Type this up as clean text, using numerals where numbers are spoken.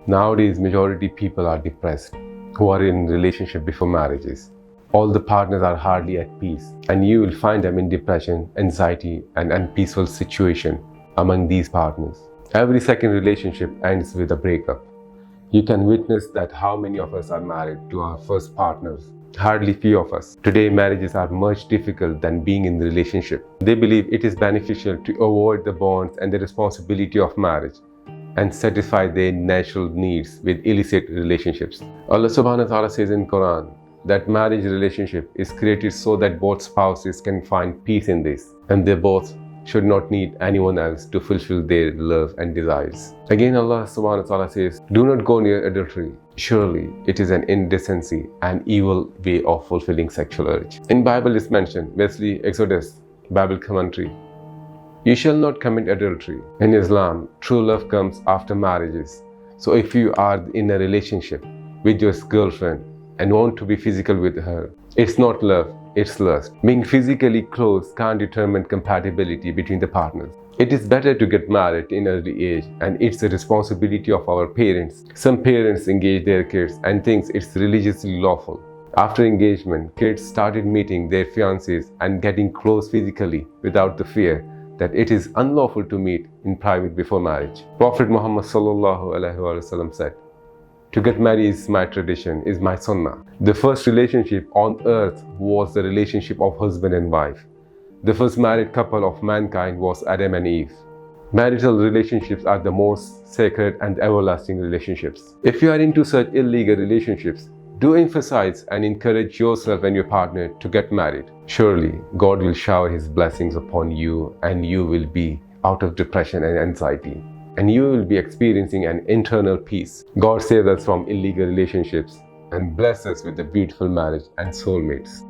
Nowadays, majority people are depressed who are in relationship before marriages. All the partners are hardly at peace, and you will find them in depression, anxiety, and unpeaceful situation among these partners. Every second relationship ends with a breakup. You can witness that how many of us are married to our first partners. Hardly few of us. Today, marriages are much difficult than being in the relationship. They believe it is beneficial to avoid the bonds and the responsibility of marriage and satisfy their natural needs with illicit relationships. Allah subhanahu wa ta'ala says in Quran that marriage relationship is created so that both spouses can find peace in this, and they both should not need anyone else to fulfill their love and desires. Again, Allah subhanahu wa ta'ala says, do not go near adultery. Surely it is an indecency and evil way of fulfilling sexual urge. In Bible is mentioned, Wesley Exodus, Bible commentary. You shall not commit adultery. In Islam, true love comes after marriages. So if you are in a relationship with your girlfriend and want to be physical with her, it's not love, it's lust. Being physically close can't determine compatibility between the partners. It is better to get married in early age, and it's the responsibility of our parents. Some parents engage their kids and thinks it's religiously lawful. After engagement, kids started meeting their fiancés and getting close physically without the fear that it is unlawful to meet in private before marriage. Prophet Muhammad sallallahu alaihi wasallam said, to get married is my tradition, is my sunnah. The first relationship on earth was the relationship of husband and wife. The first married couple of mankind was Adam and Eve. Marital relationships are the most sacred and everlasting relationships. If you are into such illegal relationships, do emphasize and encourage yourself and your partner to get married. Surely, God will shower His blessings upon you, and you will be out of depression and anxiety. And you will be experiencing an internal peace. God saves us from illegal relationships and bless us with a beautiful marriage and soulmates.